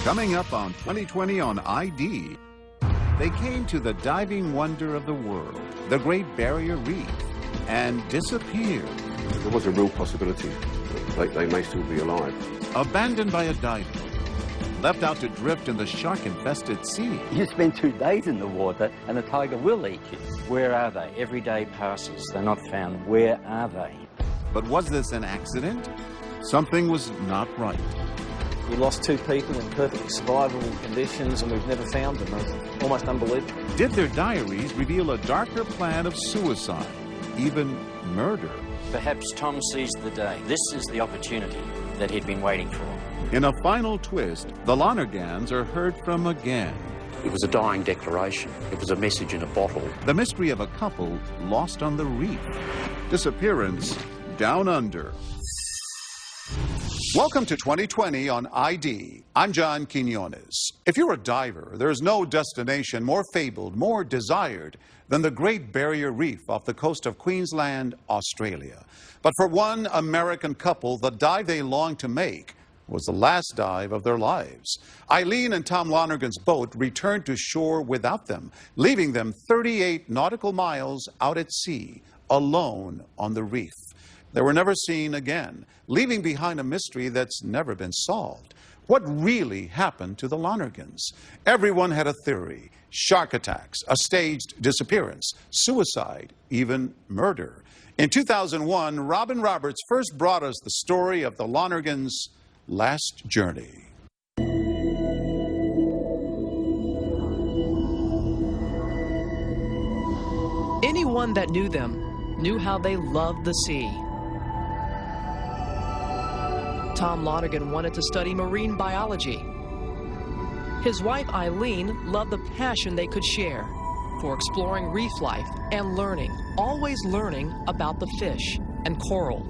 Coming up on 2020 on ID, they came to the diving wonder of the world, the Great Barrier Reef, and disappeared. There was a real possibility that they may still be alive. Abandoned by a diver, left out to drift in the shark-infested sea. You spend 2 days in the water and the tiger will eat you. Where are they? Every day passes. They're not found. Where are they? But was this an accident? Something was not right. We lost 2 people in perfectly survivable conditions and we've never found them. It's almost unbelievable. Did their diaries reveal a darker plan of suicide, even murder? Perhaps Tom seized the day. This is the opportunity that he'd been waiting for. In a final twist, the Lonergans are heard from again. It was a dying declaration. It was a message in a bottle. The mystery of a couple lost on the reef. Disappearance down under. Welcome to 2020 on ID. I'm John Quinones. If you're a diver, there's no destination more fabled, more desired than the Great Barrier Reef off the coast of Queensland, Australia. But for one American couple, the dive they longed to make was the last dive of their lives. Eileen and Tom Lonergan's boat returned to shore without them, leaving them 38 nautical miles out at sea, alone on the reef. They were never seen again, leaving behind a mystery that's never been solved. What really happened to the Lonergans? Everyone had a theory. Shark attacks, a staged disappearance, suicide, even murder. In 2001, Robin Roberts first brought us the story of the Lonergans' last journey. Anyone that knew them knew how they loved the sea. Tom Lonergan wanted to study marine biology. His wife Eileen loved the passion they could share for exploring reef life and learning, always learning about the fish and coral.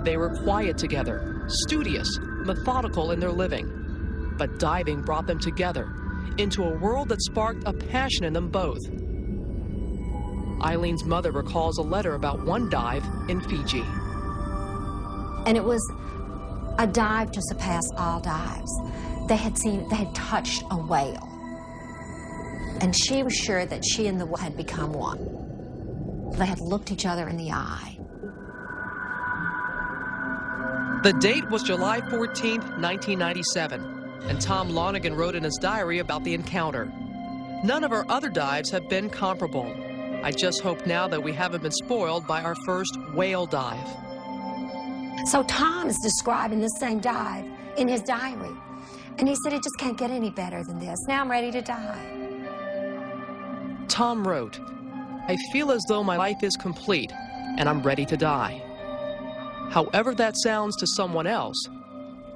They were quiet together, studious, methodical in their living. But diving brought them together into a world that sparked a passion in them both. Eileen's mother recalls a letter about one dive in Fiji. And it was a dive to surpass all dives. They had touched a whale. And she was sure that she and the whale had become one. They had looked each other in the eye. The date was July 14, 1997, and Tom Lonergan wrote in his diary about the encounter. None of our other dives have been comparable. I just hope now that we haven't been spoiled by our first whale dive. So Tom is describing this same dive in his diary. And he said, it just can't get any better than this. Now I'm ready to die. Tom wrote, I feel as though my life is complete and I'm ready to die. However that sounds to someone else,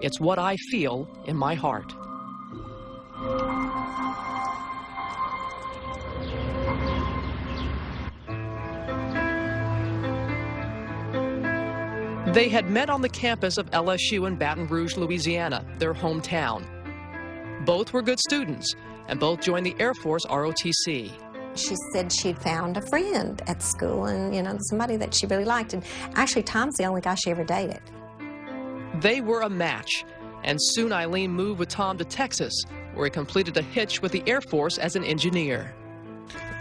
it's what I feel in my heart. They had met on the campus of LSU in Baton Rouge, Louisiana, their hometown. Both were good students, and both joined the Air Force ROTC. She said she'd found a friend at school and, somebody that she really liked. And actually, Tom's the only guy she ever dated. They were a match, and soon Eileen moved with Tom to Texas, where he completed a hitch with the Air Force as an engineer.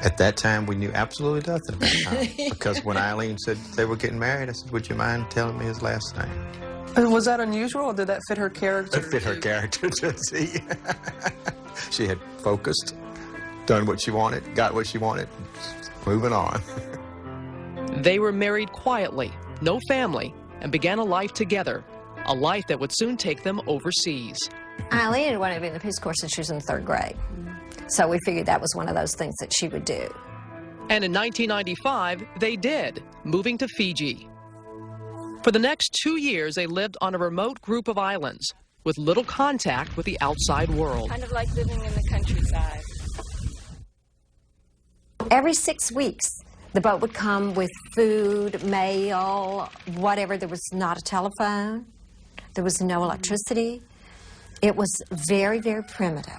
At that time, we knew absolutely nothing about Tom, because when Eileen said they were getting married, I said, would you mind telling me his last name? Was that unusual, or did that fit her character? It fit her character, to see. She had focused, done what she wanted, got what she wanted, moving on. They were married quietly, no family, and began a life together, a life that would soon take them overseas. Eileen had wanted to be in the Peace Corps since she was in 3rd grade. So we figured that was one of those things that she would do. And in 1995, they did, moving to Fiji. For the next 2 years, they lived on a remote group of islands with little contact with the outside world. Kind of like living in the countryside. Every 6 weeks, the boat would come with food, mail, whatever. There was not a telephone. There was no electricity. It was very, very primitive.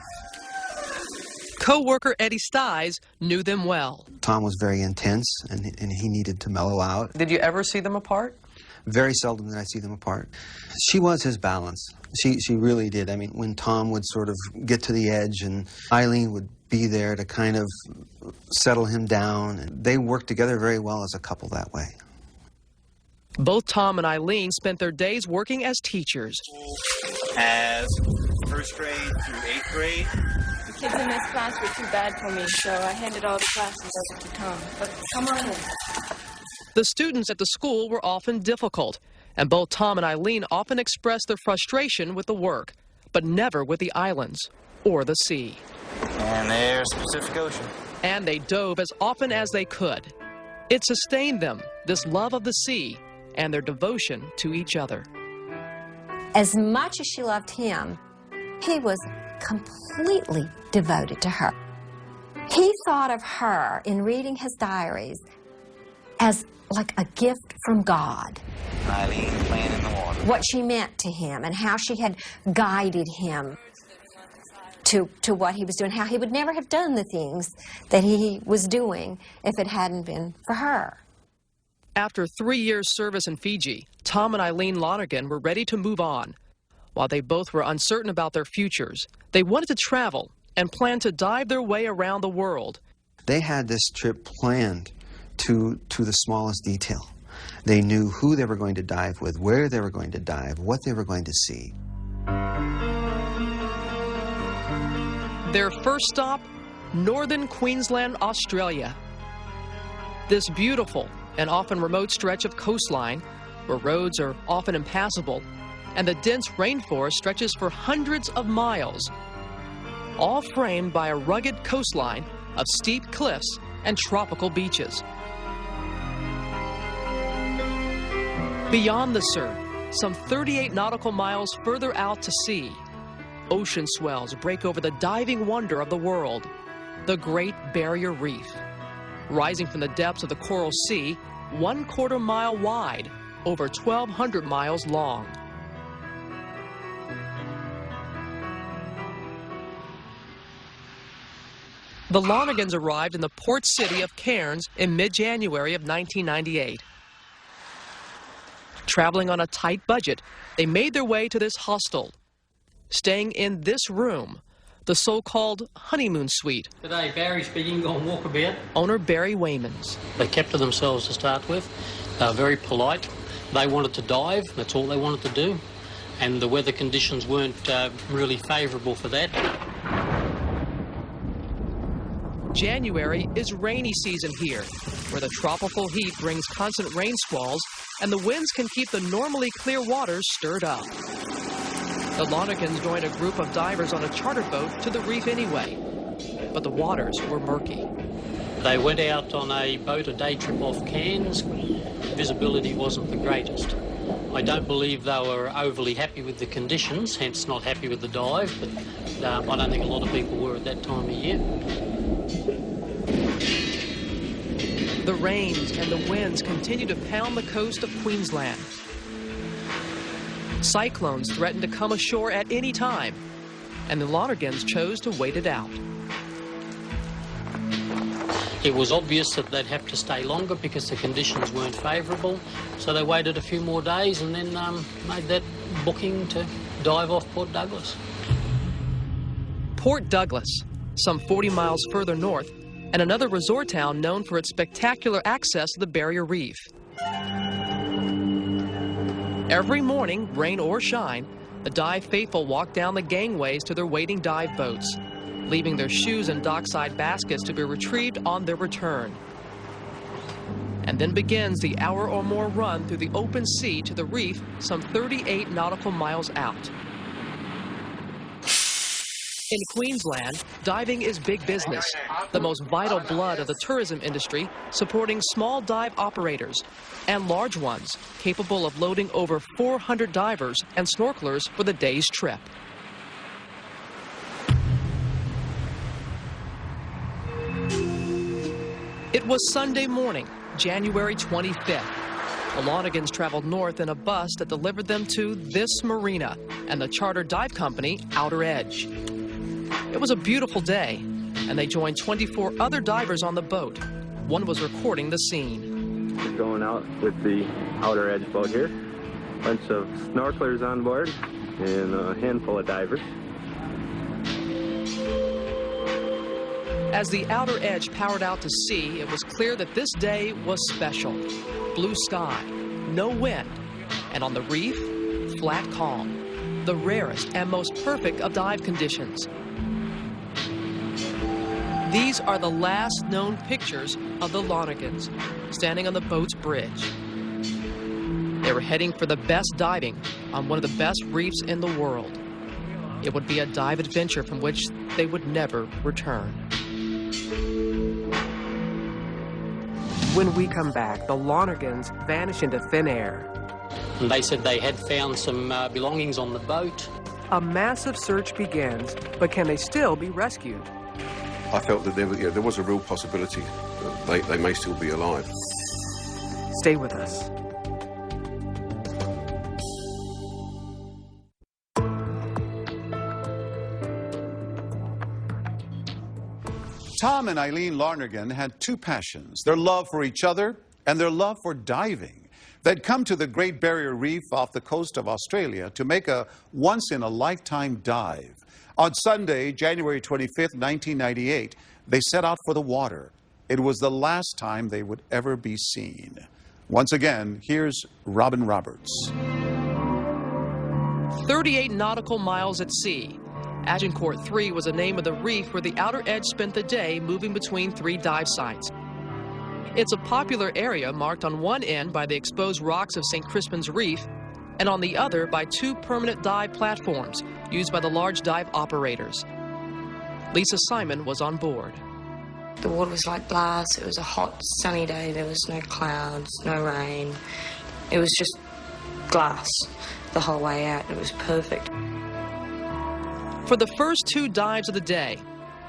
Co-worker Eddie Stiles knew them well. Tom was very intense, and he needed to mellow out. Did you ever see them apart? Very seldom did I see them apart. She was his balance. She really did. I mean, when Tom would sort of get to the edge and Eileen would be there to kind of settle him down, and they worked together very well as a couple that way. Both Tom and Eileen spent their days working as teachers. As first grade through 8th grade. The kids in this class were too bad for me, so I handed all the classes over to Tom. But come on in. The students at the school were often difficult, and both Tom and Eileen often expressed their frustration with the work, but never with the islands or the sea. And there's Pacific Ocean. And they dove as often as they could. It sustained them, this love of the sea, and their devotion to each other. As much as she loved him, he was completely devoted to her. He thought of her in reading his diaries as like a gift from God. Eileen playing in the water. What she meant to him and how she had guided him to what he was doing, how he would never have done the things that he was doing if it hadn't been for her. After 3 years' service in Fiji, Tom and Eileen Lonergan were ready to move on. While they both were uncertain about their futures, they wanted to travel and planned to dive their way around the world. They had this trip planned to the smallest detail. They knew who they were going to dive with, where they were going to dive, what they were going to see. Their first stop, northern Queensland, Australia. This beautiful and often remote stretch of coastline, where roads are often impassable, and the dense rainforest stretches for hundreds of miles, all framed by a rugged coastline of steep cliffs and tropical beaches. Beyond the surf, some 38 nautical miles further out to sea, ocean swells break over the diving wonder of the world, the Great Barrier Reef. Rising from the depths of the Coral Sea, 1/4 mile wide, over 1,200 miles long. The Lonergans arrived in the port city of Cairns in mid-January of 1998. Traveling on a tight budget, they made their way to this hostel, staying in this room, the so-called honeymoon suite. Today, Barry speaking on Walkabout. Owner Barry Waymans. They kept to themselves to start with. They were very polite. They wanted to dive, that's all they wanted to do. And the weather conditions weren't really favourable for that. January is rainy season here, where the tropical heat brings constant rain squalls and the winds can keep the normally clear waters stirred up. The Lonergans joined a group of divers on a charter boat to the reef anyway, but the waters were murky. They went out on a boat, a day trip off Cairns. Visibility wasn't the greatest. I don't believe they were overly happy with the conditions, hence not happy with the dive, but I don't think a lot of people were at that time of year. The rains and the winds continue to pound the coast of Queensland. Cyclones threatened to come ashore at any time, and the Lonergans chose to wait it out. It was obvious that they'd have to stay longer because the conditions weren't favourable, so they waited a few more days and then made that booking to dive off Port Douglas. Port Douglas, some 40 miles further north, and another resort town known for its spectacular access to the Barrier Reef. Every morning, rain or shine, the dive faithful walk down the gangways to their waiting dive boats, leaving their shoes and dockside baskets to be retrieved on their return. And then begins the hour or more run through the open sea to the reef some 38 nautical miles out. In Queensland, diving is big business, the most vital blood of the tourism industry, supporting small dive operators and large ones capable of loading over 400 divers and snorkelers for the day's trip. It was Sunday morning, January 25th. The Lonergans traveled north in a bus that delivered them to this marina and the charter dive company, Outer Edge. It was a beautiful day, and they joined 24 other divers on the boat. One was recording the scene. We're going out with the Outer Edge boat here. Bunch of snorkelers on board and a handful of divers. As the Outer Edge powered out to sea, it was clear that this day was special. Blue sky, no wind, and on the reef, flat calm, the rarest and most perfect of dive conditions. These are the last known pictures of the Lonergans standing on the boat's bridge. They were heading for the best diving on one of the best reefs in the world. It would be a dive adventure from which they would never return. When we come back, the Lonergans vanish into thin air. And they said they had found some belongings on the boat. A massive search begins, but can they still be rescued? I felt that there was a real possibility that they may still be alive. Stay with us. Tom and Eileen Lonergan had two passions, their love for each other and their love for diving. They'd come to the Great Barrier Reef off the coast of Australia to make a once-in-a-lifetime dive. On Sunday, January 25th, 1998, they set out for the water. It was the last time they would ever be seen. Once again, here's Robin Roberts. 38 nautical miles at sea. Agincourt 3 was the name of the reef where the Outer Edge spent the day moving between three dive sites. It's a popular area marked on one end by the exposed rocks of St. Crispin's Reef and on the other by two permanent dive platforms used by the large dive operators. Lisa Simon was on board. The water was like glass. It was a hot, sunny day. There was no clouds, no rain. It was just glass the whole way out. It was perfect. For the first two dives of the day,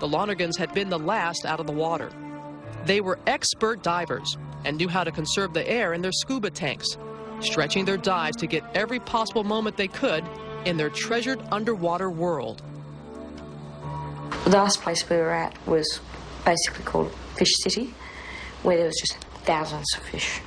the Lonergans had been the last out of the water. They were expert divers and knew how to conserve the air in their scuba tanks, stretching their dives to get every possible moment they could in their treasured underwater world. The last place we were at was basically called Fish City, where there was just thousands of fish.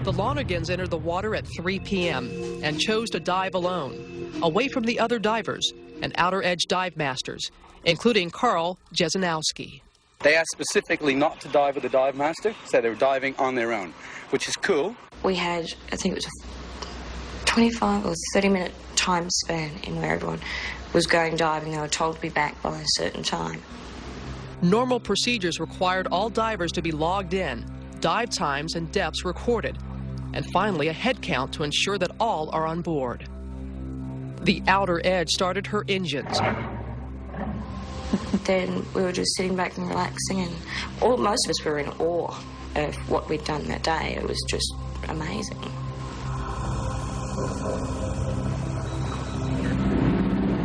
The Lonergans entered the water at 3 p.m. and chose to dive alone, away from the other divers and Outer Edge dive masters, including Carl Jesenowski. They asked specifically not to dive with a dive master, so they were diving on their own, which is cool. We had, I think it was a 25 or 30-minute time span in where everyone was going diving. They were told to be back by a certain time. Normal procedures required all divers to be logged in, dive times and depths recorded, and finally a head count to ensure that all are on board. The Outer Edge started her engines. Then we were just sitting back and relaxing, and most of us were in awe of what we'd done that day. It was just amazing.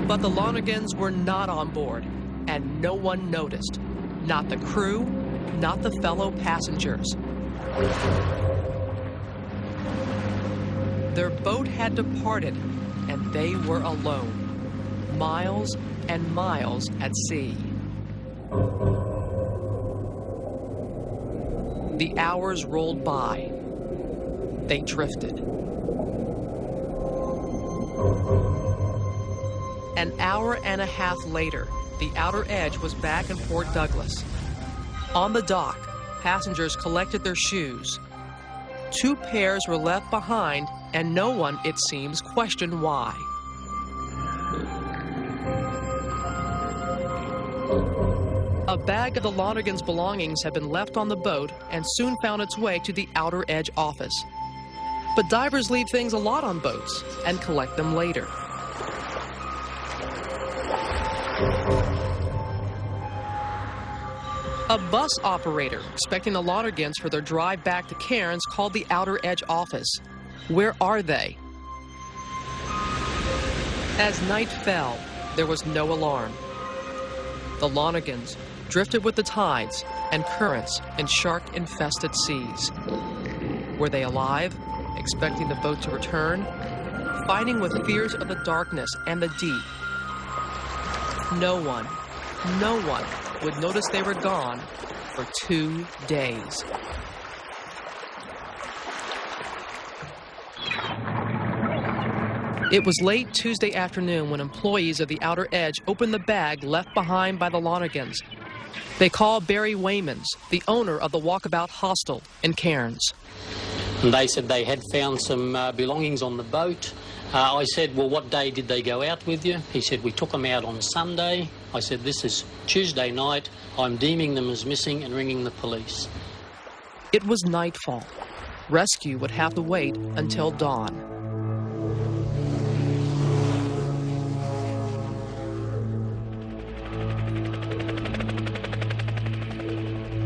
But the Lonergans were not on board, and no one noticed. Not the crew, not the fellow passengers. Their boat had departed, and they were alone, miles and miles at sea. The hours rolled by. They drifted. An hour and a half later, the Outer Edge was back in Port Douglas. On the dock, passengers collected their shoes. Two pairs were left behind, and no one, it seems, questioned why. A bag of the Lonergans' belongings had been left on the boat and soon found its way to the Outer Edge office. But divers leave things a lot on boats and collect them later. A bus operator expecting the Lonergans for their drive back to Cairns called the Outer Edge office. Where are they? As night fell, there was no alarm. The Lonergans drifted with the tides and currents in shark-infested seas. Were they alive, expecting the boat to return, fighting with fears of the darkness and the deep? No one would notice they were gone for 2 days. It was late Tuesday afternoon when employees of the Outer Edge opened the bag left behind by the Lonegans. They called Barry Waymans, the owner of the Walkabout Hostel in Cairns. And they said they had found some belongings on the boat. I said, well, what day did they go out with you? He said, we took them out on Sunday. I said, this is Tuesday night. I'm deeming them as missing and ringing the police. It was nightfall. Rescue would have to wait until dawn.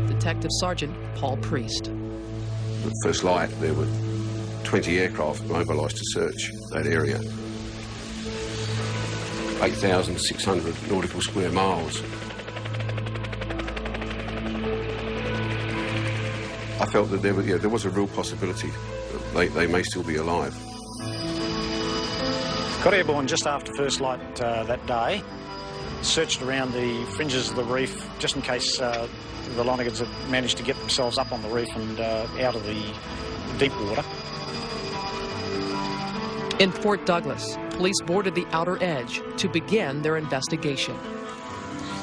Detective Sergeant Paul Priest. At first light, there were 20 aircraft mobilised to search that area. 8,600 nautical square miles. I felt that there was a real possibility that they may still be alive. Got airborne just after first light that day. Searched around the fringes of the reef just in case the Lonegans had managed to get themselves up on the reef and out of the deep water. In Fort Douglas, police boarded the Outer Edge to begin their investigation.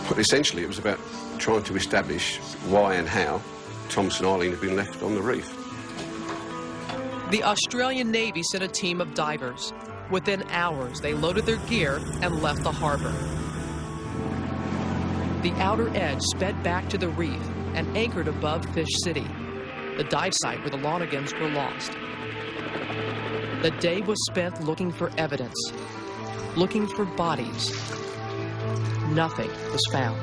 But essentially, it was about trying to establish why and how Thomas and Eileen had been left on the reef. The Australian Navy sent a team of divers. Within hours, they loaded their gear and left the harbor. The Outer Edge sped back to the reef and anchored above Fish City, the dive site where the Lonegans were lost. The day was spent looking for evidence, looking for bodies. Nothing was found.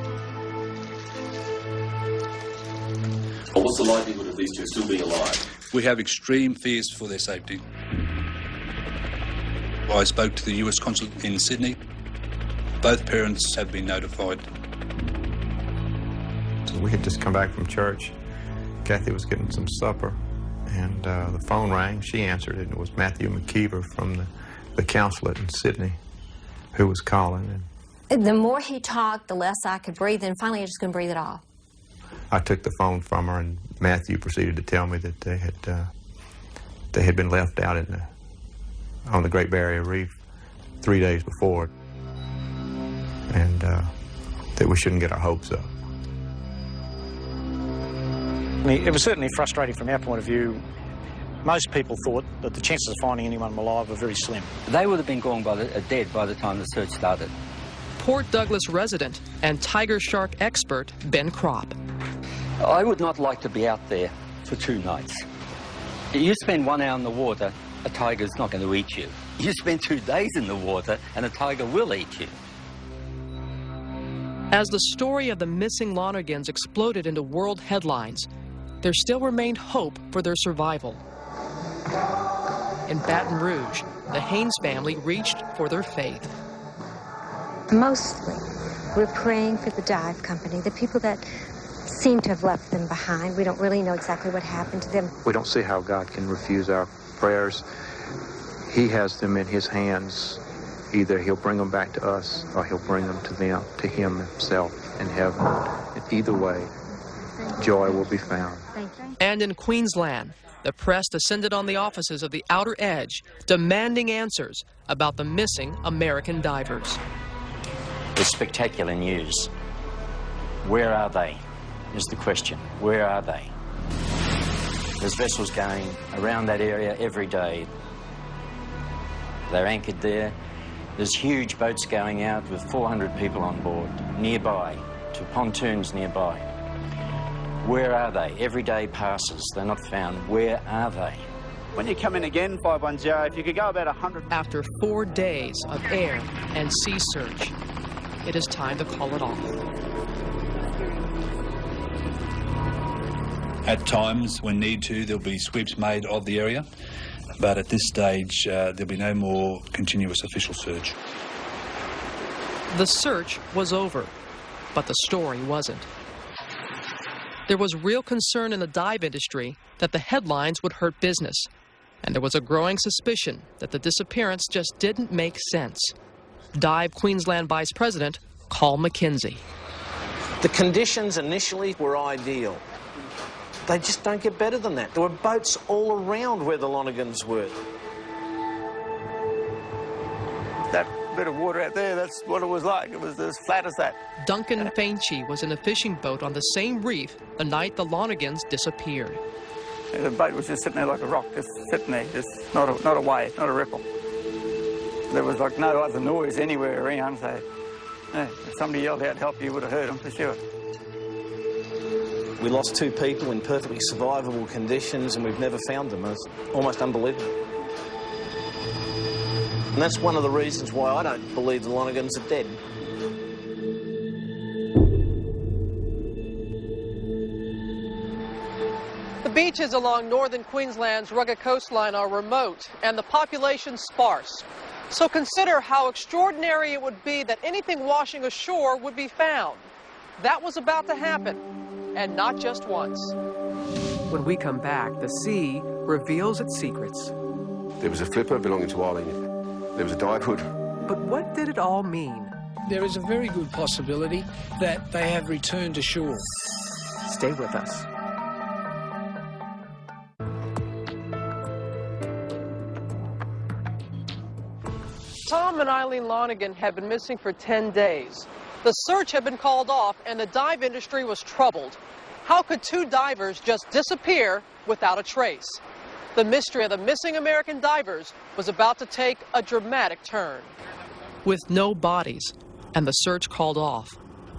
Well, what's the likelihood of these two still being alive? We have extreme fears for their safety. I spoke to the US consulate in Sydney. Both parents have been notified. So we had just come back from church. Kathy was getting some supper, and the phone rang. She answered it, and it was Matthew McKeever from the consulate in Sydney who was calling. And the more he talked, the less I could breathe, and finally I just couldn't breathe at all. I took the phone from her, and Matthew proceeded to tell me that they had been left out on the Great Barrier Reef 3 days before, and that we shouldn't get our hopes up. It was certainly frustrating from our point of view. Most people thought that the chances of finding anyone alive were very slim. They would have been gone dead by the time the search started. Port Douglas resident and tiger shark expert Ben Kropp. I would not like to be out there for 2 nights. You spend 1 hour in the water, a tiger's not going to eat you. You spend 2 days in the water, and a tiger will eat you. As the story of the missing Lonegans exploded into world headlines, there still remained hope for their survival. In Baton Rouge, the Haynes family reached for their faith. Mostly, we're praying for the dive company, the people that seem to have left them behind. We don't really know exactly what happened to them. We don't see how God can refuse our prayers. He has them in his hands. Either he'll bring them back to us or he'll bring them to him himself in heaven. And either way, joy will be found. And in Queensland, the press descended on the offices of the Outer Edge, demanding answers about the missing American divers. It's spectacular news. Where are they? Is the question. Where are they? There's vessels going around that area every day. They're anchored there. There's huge boats going out with 400 people on board, nearby, to pontoons nearby. Where are they? Every day passes. They're not found. Where are they? When you come in again, 510, if you could go about 100... After 4 days of air and sea search, it is time to call it off. At times, when need to, there'll be sweeps made of the area. But at this stage, there'll be no more continuous official search. The search was over, but the story wasn't. There was real concern in the dive industry that the headlines would hurt business, and there was a growing suspicion that the disappearance just didn't make sense. Dive Queensland Vice President Carl McKenzie. The conditions initially were ideal. They just don't get better than that. There were boats all around where the Lonegans were. That bit of water out there, that's what it was like. It was as flat as that. Duncan Fainchi was in a fishing boat on the same reef the night the Lonegans disappeared. And the boat was just sitting there like a rock, just sitting there, just not a wave, not a ripple. There was like no other noise anywhere around, so if somebody yelled out help, you would have heard them for sure. We lost 2 people in perfectly survivable conditions and we've never found them. It's almost unbelievable. And that's one of the reasons why I don't believe the Lonegans are dead. The beaches along northern Queensland's rugged coastline are remote and the population sparse. So consider how extraordinary it would be that anything washing ashore would be found. That was about to happen, and not just once. When we come back, the sea reveals its secrets. There was a flipper belonging to Eileen. There was a dive hood. But what did it all mean? There is a very good possibility that they have returned to shore. Stay with us. Tom and Eileen Lonegan had been missing for 10 days. The search had been called off and the dive industry was troubled. How could 2 divers just disappear without a trace? The mystery of the missing American divers was about to take a dramatic turn. With no bodies and the search called off,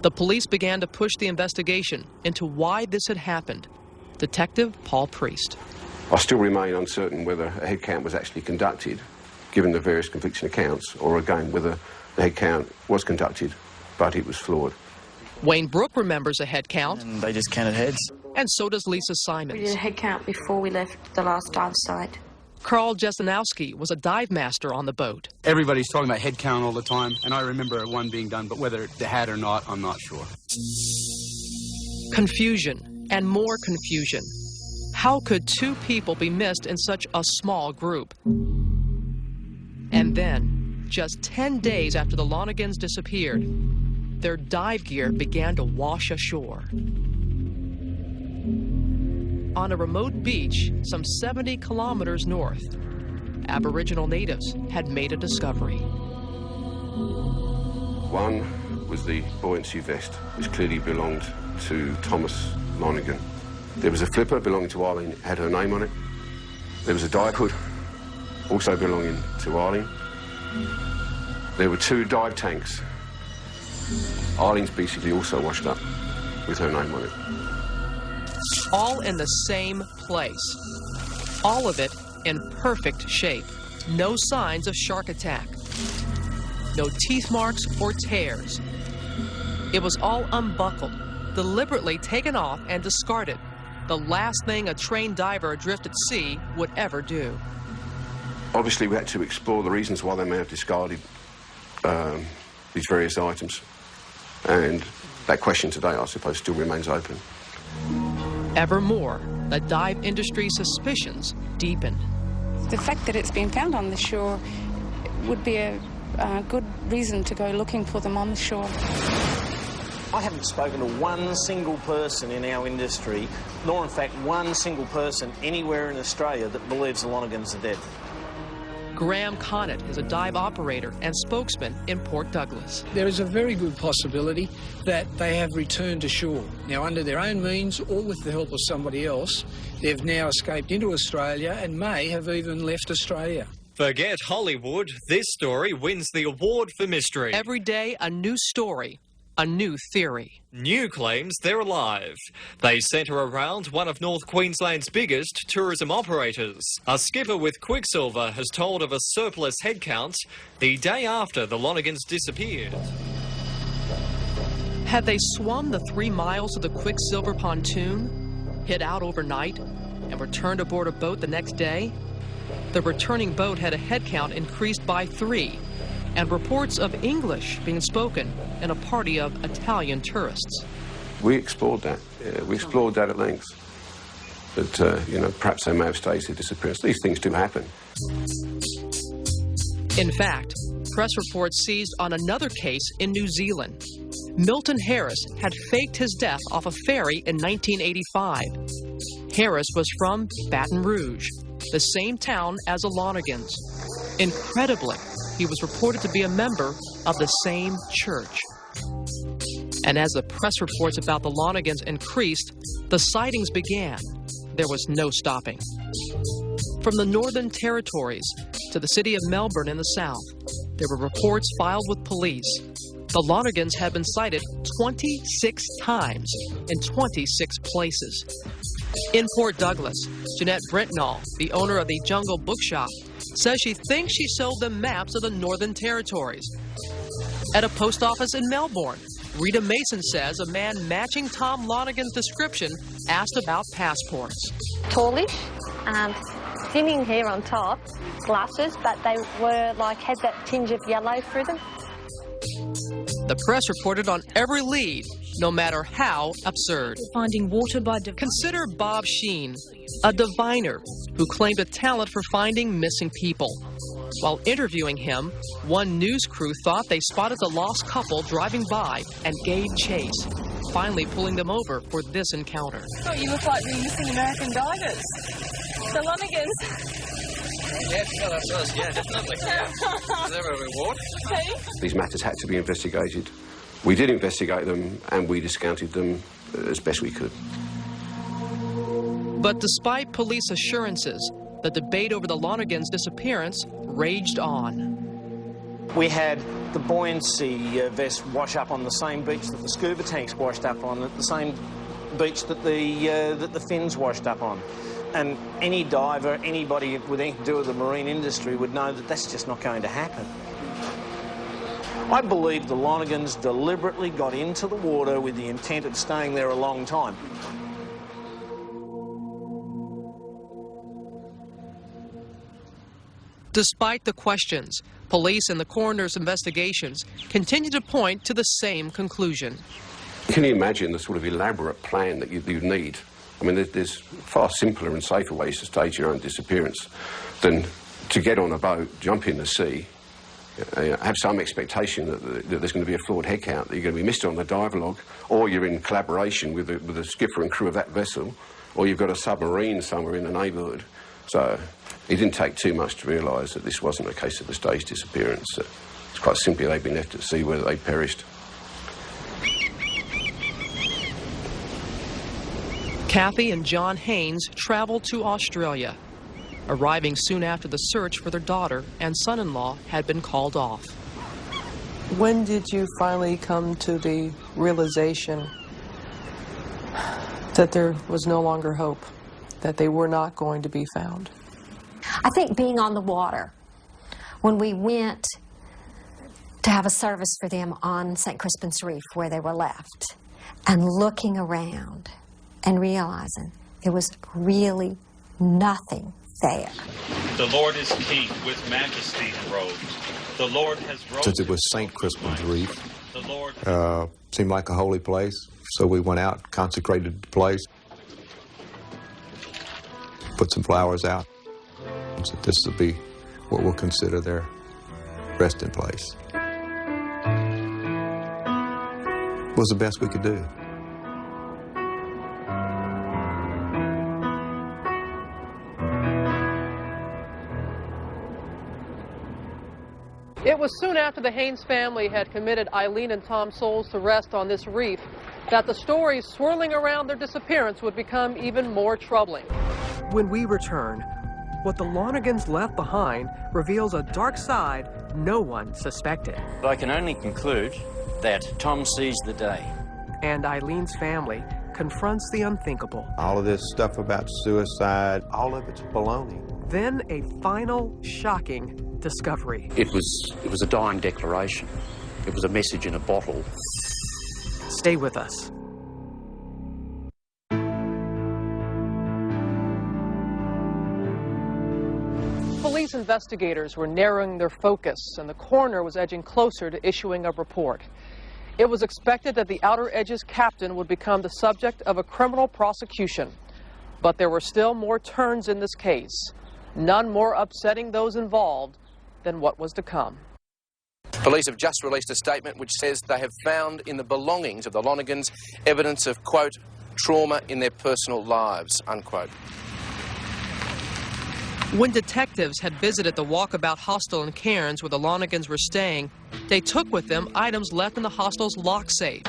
the police began to push the investigation into why this had happened. Detective Paul Priest. I still remain uncertain whether a head count was actually conducted, given the various conflicting accounts, or again whether the head count was conducted, but it was flawed. Wayne Brooke remembers a head count. And they just counted heads. And so does Lisa Simons. We did a head count before we left the last dive site. Carl Jesenowski was a dive master on the boat. Everybody's talking about head count all the time, and I remember one being done, but whether they had or not, I'm not sure. Confusion and more confusion. How could 2 people be missed in such a small group? And then, just 10 days after the Lonegans disappeared, their dive gear began to wash ashore. On a remote beach some 70 kilometers north, Aboriginal natives had made a discovery. One was the buoyancy vest, which clearly belonged to Thomas Lonegan. There was a flipper belonging to Eileen, it had her name on it. There was a dive hood, also belonging to Eileen. There were 2 dive tanks. Eileen's basically also washed up with her name on it. All in the same place. All of it in perfect shape. No signs of shark attack. No teeth marks or tears. It was all unbuckled, deliberately taken off and discarded. The last thing a trained diver adrift at sea would ever do. Obviously, we had to explore the reasons why they may have discarded these various items. And that question today, I suppose, still remains open. Evermore, the dive industry's suspicions deepened. The fact that it's been found on the shore would be a good reason to go looking for them on the shore. I haven't spoken to one single person in our industry, nor in fact one single person anywhere in Australia that believes the Lonegans are dead. Graham Connett is a dive operator and spokesman in Port Douglas. There is a very good possibility that they have returned to shore. Now, under their own means or with the help of somebody else, they've now escaped into Australia and may have even left Australia. Forget Hollywood. This story wins the award for mystery. Every day, a new story, a new theory. New claims they're alive. They centre around one of North Queensland's biggest tourism operators. A skipper with quicksilver has told of a surplus head count the day after the Lonegans disappeared. Had they swum the 3 miles of the quicksilver pontoon, hid out overnight, and returned aboard a boat the next day? The returning boat had a head count increased by 3, and reports of English being spoken in a party of Italian tourists. We explored that. We explored that at length. That, you know, perhaps they may have staged their disappearance. These things do happen. In fact, press reports seized on another case in New Zealand. Milton Harris had faked his death off a ferry in 1985. Harris was from Baton Rouge, the same town as the Lonegans. Incredibly, he was reported to be a member of the same church. And as the press reports about the Lonegans increased, the sightings began. There was no stopping. From the Northern Territories to the city of Melbourne in the south, there were reports filed with police. The Lonegans had been sighted 26 times in 26 places. In Port Douglas, Jeanette Brentnall, the owner of the Jungle Bookshop, says she thinks she sold them maps of the Northern Territories. At a post office in Melbourne, Rita Mason says a man matching Tom Lonegan's description asked about passports. Tallish, thinning hair on top, glasses, but they were had that tinge of yellow through them. The press reported on every lead, no matter how absurd. Finding water by... Consider Bob Sheen, a diviner who claimed a talent for finding missing people. While interviewing him, one news crew thought they spotted the lost couple driving by and gave chase, finally pulling them over for this encounter. I thought you looked like the missing American divers. The Lonegans. Yeah, that's us, yeah, definitely. Yeah. Is there a reward? These matters had to be investigated. We did investigate them and we discounted them as best we could. But despite police assurances, the debate over the Lonegans' disappearance raged on. We had the buoyancy vest wash up on the same beach that the scuba tanks washed up on, at the same beach that the fins washed up on. And any diver, anybody with anything to do with the marine industry would know that that's just not going to happen. I believe the Lonegans deliberately got into the water with the intent of staying there a long time. Despite the questions, police and the coroner's investigations continue to point to the same conclusion. Can you imagine the sort of elaborate plan that you need? I mean, there's far simpler and safer ways to stage your own disappearance than to get on a boat, jump in the sea, have some expectation that there's going to be a flawed head count, that you're going to be missed on the dive log, or you're in collaboration with the skipper and crew of that vessel, or you've got a submarine somewhere in the neighbourhood. So it didn't take too much to realise that this wasn't a case of a staged disappearance. It's quite simply they'd been left at sea where they perished. Kathy and John Haynes traveled to Australia, arriving soon after the search for their daughter and son-in-law had been called off. When did you finally come to the realization that there was no longer hope, that they were not going to be found? I think being on the water, when we went to have a service for them on St. Crispin's Reef where they were left, and looking around and realizing there was really nothing there. The Lord is King with majesty and robes. The Lord has rose. Since it was St. Crispin's Reef, the Lord seemed like a holy place, so we went out, consecrated the place, put some flowers out, and said this will be what we'll consider their resting place. It was the best we could do. It was soon after the Haynes family had committed Eileen and Tom Souls to rest on this reef that the stories swirling around their disappearance would become even more troubling. When we return, what the Lonegans left behind reveals a dark side no one suspected. I can only conclude that Tom sees the day. And Eileen's family confronts the unthinkable. All of this stuff about suicide, all of it's baloney. Then a final shocking discovery. It was a dying declaration. It was a message in a bottle. Stay with us. Police investigators were narrowing their focus, and the coroner was edging closer to issuing a report. It was expected that the Outer Edges captain would become the subject of a criminal prosecution. But there were still more turns in this case, none more upsetting those involved than what was to come. Police have just released a statement which says they have found in the belongings of the Lonegans evidence of, quote, trauma in their personal lives, unquote. When detectives had visited the Walkabout hostel in Cairns where the Lonigans were staying, they took with them items left in the hostel's lock safe,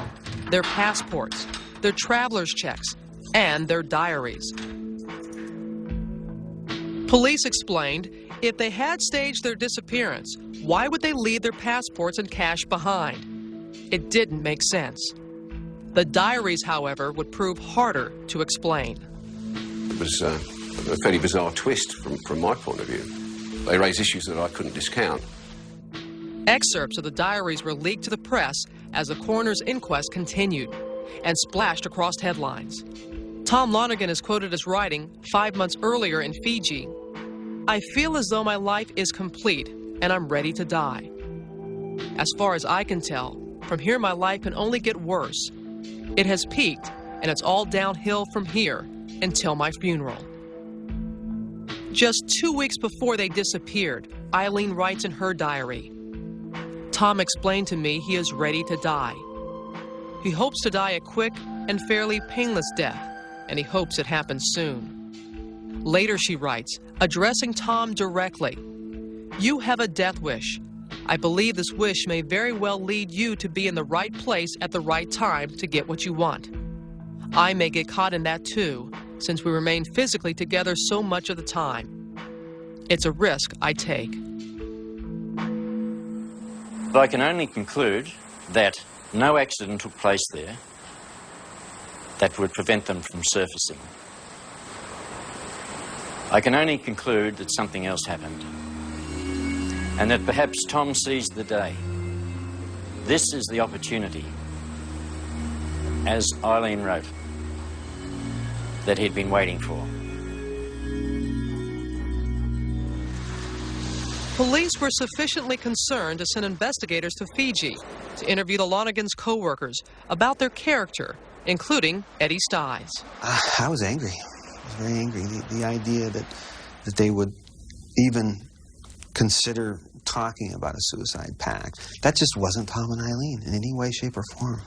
their passports, their traveler's checks, and their diaries. Police explained if they had staged their disappearance, why would they leave their passports and cash behind? It didn't make sense. The diaries, however, would prove harder to explain. It was a fairly bizarre twist from my point of view. They raised issues that I couldn't discount. Excerpts of the diaries were leaked to the press as the coroner's inquest continued and splashed across headlines. Tom Lonergan is quoted as writing 5 months earlier in Fiji, "I feel as though my life is complete and I'm ready to die. As far as I can tell, from here my life can only get worse. It has peaked and it's all downhill from here until my funeral." Just 2 weeks before they disappeared, Eileen writes in her diary, "Tom explained to me he is ready to die. He hopes to die a quick and fairly painless death, and he hopes it happens soon." Later she writes, addressing Tom directly, "You have a death wish. I believe this wish may very well lead you to be in the right place at the right time to get what you want. I may get caught in that too, since we remain physically together so much of the time. It's a risk I take." I can only conclude that no accident took place there that would prevent them from surfacing. I can only conclude that something else happened, and that perhaps Tom seized the day. This is the opportunity, as Eileen wrote, that he'd been waiting for. Police were sufficiently concerned to send investigators to Fiji to interview the Lonigans' co-workers about their character, including Eddie Stiles. I was angry. I was very angry. The idea that they would even consider talking about a suicide pact, that just wasn't Tom and Eileen in any way, shape, or form.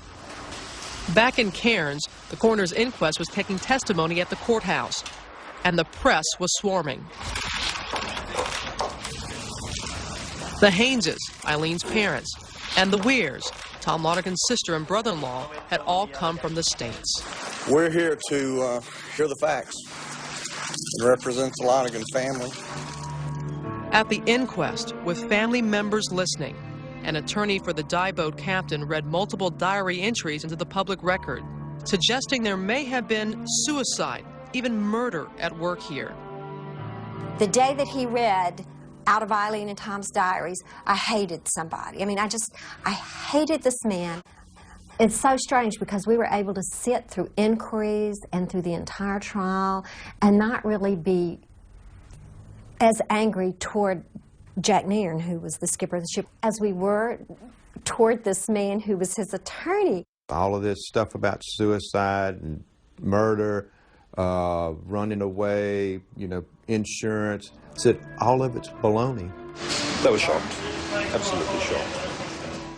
Back in Cairns, the coroner's inquest was taking testimony at the courthouse, and the press was swarming. The Hayneses, Eileen's parents, and the Weirs, Tom Lonergan's sister and brother-in-law, had all come from the States. We're here to hear the facts. It represents the Lonergan family. At the inquest, with family members listening, an attorney for the dive boat captain read multiple diary entries into the public record, suggesting there may have been suicide, even murder at work here. The day that he read out of Eileen and Tom's diaries, I hated somebody. I mean, I hated this man. It's so strange because we were able to sit through inquiries and through the entire trial and not really be as angry toward Jack Nairn, who was the skipper of the ship, as we were toward this man who was his attorney. All of this stuff about suicide and murder, running away, insurance, said all of it's baloney. They were shocked, absolutely shocked.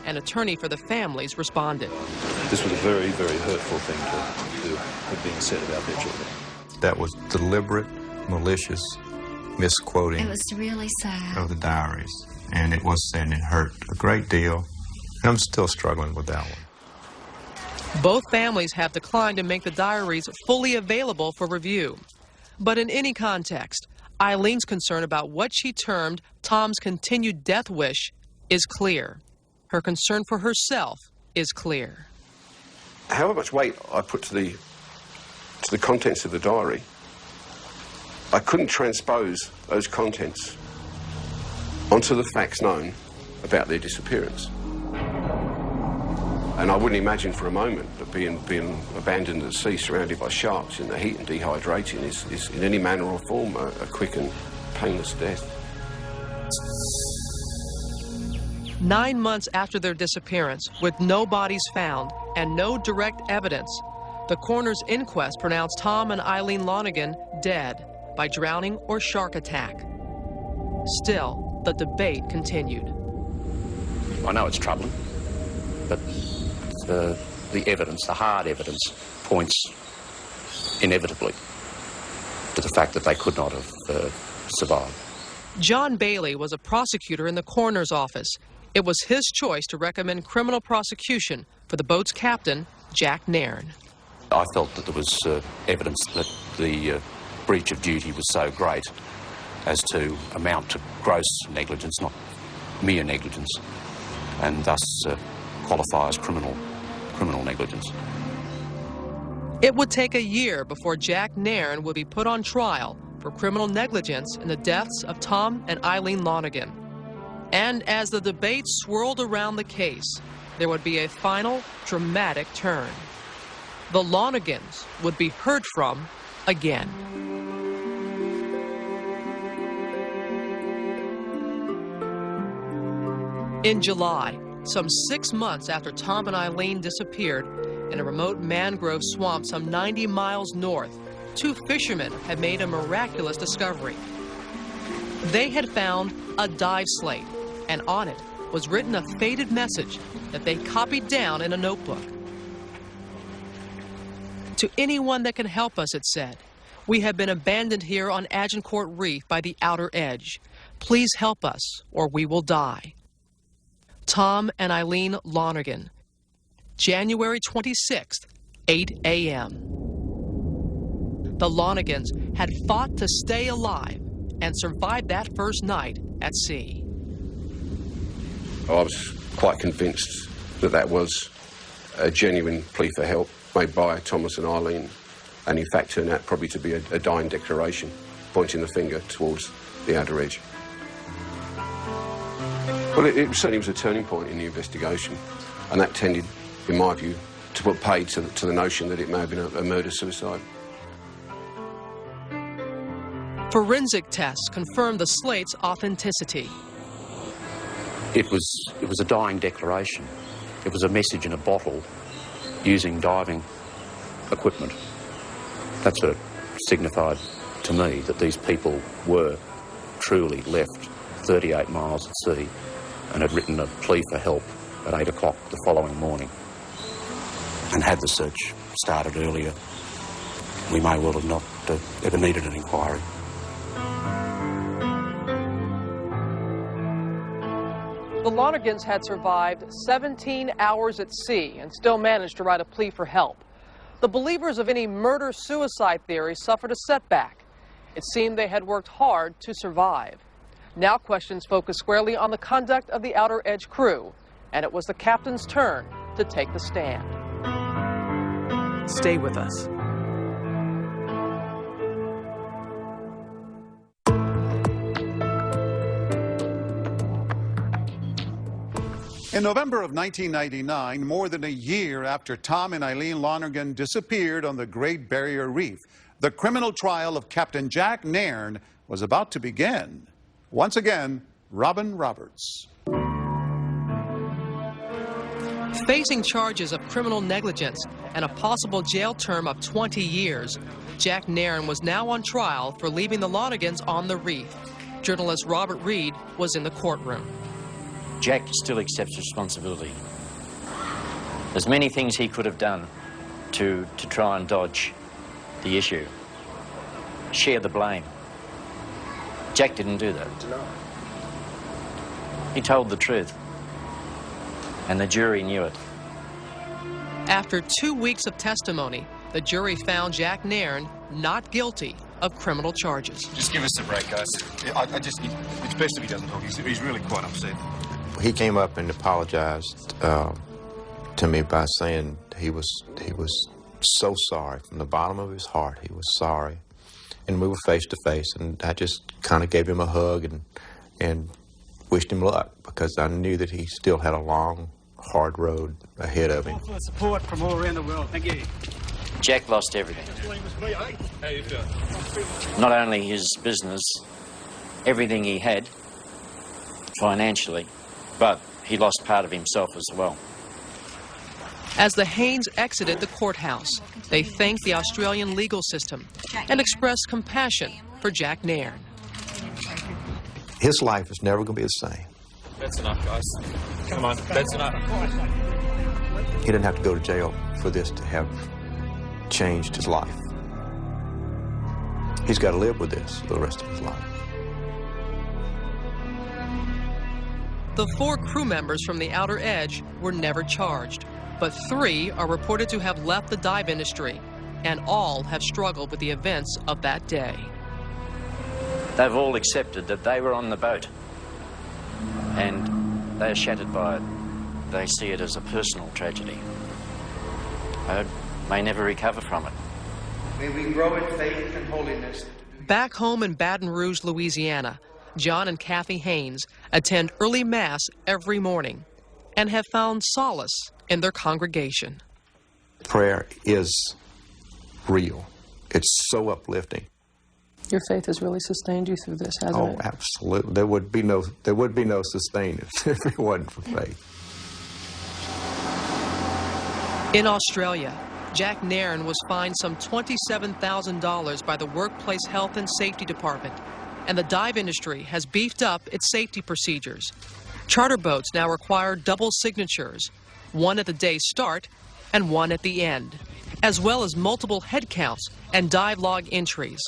An attorney for the families responded. This was a very, very hurtful thing to have been said about their children. That was deliberate, malicious misquoting. It was really sad. Of the diaries, and it was sad and it hurt a great deal. And I'm still struggling with that one. Both families have declined to make the diaries fully available for review. But in any context, Eileen's concern about what she termed Tom's continued death wish is clear. Her concern for herself is clear. However much weight I put to the contents of the diary, I couldn't transpose those contents onto the facts known about their disappearance. And I wouldn't imagine for a moment that being abandoned at sea, surrounded by sharks in the heat and dehydrating is in any manner or form a quick and painless death. 9 months after their disappearance, with no bodies found and no direct evidence, the coroner's inquest pronounced Tom and Eileen Lonergan dead by drowning or shark attack. Still, the debate continued. I know it's troubling, but the evidence, the hard evidence, points inevitably to the fact that they could not have survive. John Bailey was a prosecutor in the coroner's office. It was his choice to recommend criminal prosecution for the boat's captain, Jack Nairn. I felt that there was evidence that the breach of duty was so great as to amount to gross negligence, not mere negligence, and thus qualify as criminal negligence. It would take a year before Jack Nairn would be put on trial for criminal negligence in the deaths of Tom and Eileen Lonergan. And as the debate swirled around the case, there would be a final dramatic turn. The Lonegans would be heard from again. In July, some 6 months after Tom and Eileen disappeared, in a remote mangrove swamp some 90 miles north, 2 fishermen had made a miraculous discovery. They had found a dive slate, and on it was written a faded message that they copied down in a notebook. To anyone that can help us, it said, we have been abandoned here on Agincourt Reef by the outer edge. Please help us or we will die. Tom and Eileen Lonergan, January 26th, 8 a.m. The Lonegans had fought to stay alive and survived that first night at sea. I was quite convinced that that was a genuine plea for help made by Thomas and Eileen, and in fact turned out probably to be a dying declaration, pointing the finger towards the outer edge. Well, it certainly was a turning point in the investigation, and that tended, in my view, to put paid to the notion that it may have been a murder-suicide. Forensic tests confirmed the slate's authenticity. It was a dying declaration. It was a message in a bottle using diving equipment. That's what it signified to me, that these people were truly left 38 miles at sea and had written a plea for help at 8 o'clock the following morning. And had the search started earlier, we may well have not ever needed an inquiry. The Lonegans had survived 17 hours at sea and still managed to write a plea for help. The believers of any murder-suicide theory suffered a setback. It seemed they had worked hard to survive. Now questions focus squarely on the conduct of the Outer Edge crew, and it was the captain's turn to take the stand. Stay with us. In November of 1999, more than a year after Tom and Eileen Lonergan disappeared on the Great Barrier Reef, the criminal trial of Captain Jack Nairn was about to begin. Once again, Robin Roberts. Facing charges of criminal negligence and a possible jail term of 20 years, Jack Nairn was now on trial for leaving the Lonegans on the reef. Journalist Robert Reed was in the courtroom. Jack still accepts responsibility. There's many things he could have done to try and dodge the issue, share the blame. Jack didn't do that. He told the truth, and the jury knew it. After 2 weeks of testimony, the jury found Jack Nairn not guilty of criminal charges. Just give us a break, guys. It's best if he doesn't talk. He's really quite upset. He came up and apologized to me by saying he was so sorry. From the bottom of his heart, he was sorry. And we were face to face, and I just kind of gave him a hug and wished him luck, because I knew that he still had a long, hard road ahead of him. For support from all around the world. Thank you. Jack lost everything. Not only his business, everything he had, financially, but he lost part of himself as well. As the Haynes exited the courthouse, they thanked the Australian legal system and expressed compassion for Jack Nairn. His life is never going to be the same. That's enough, guys. Come on, that's enough. He didn't have to go to jail for this to have changed his life. He's got to live with this for the rest of his life. The 4 crew members from the Outer Edge were never charged, but 3 are reported to have left the dive industry, and all have struggled with the events of that day. They've all accepted that they were on the boat, and they are shattered by it. They see it as a personal tragedy. They may never recover from it. May we grow in faith and holiness. Back home in Baton Rouge, Louisiana, John and Kathy Haynes attend early Mass every morning and have found solace in their congregation. Prayer is real. It's so uplifting. Your faith has really sustained you through this, hasn't it? Oh, absolutely. There would be no sustain if it wasn't for faith. In Australia, Jack Nairn was fined some $27,000 by the Workplace Health and Safety Department, and the dive industry has beefed up its safety procedures. Charter boats now require double signatures, one at the day's start and one at the end, as well as multiple head counts and dive log entries,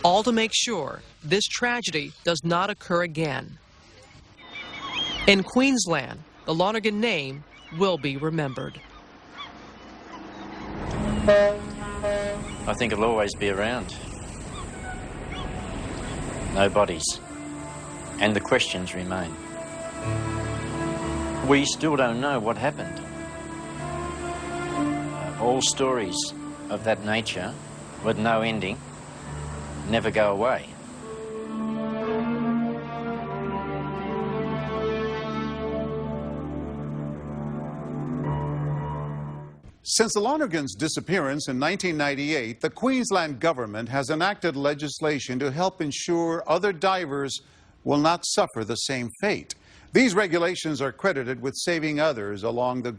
all to make sure this tragedy does not occur again. In Queensland, the Lonergan name will be remembered. I think it'll always be around. No bodies. And the questions remain. We still don't know what happened. All stories of that nature, with no ending, never go away. Since the Lonergan's disappearance in 1998, the Queensland government has enacted legislation to help ensure other divers will not suffer the same fate. These regulations are credited with saving others along the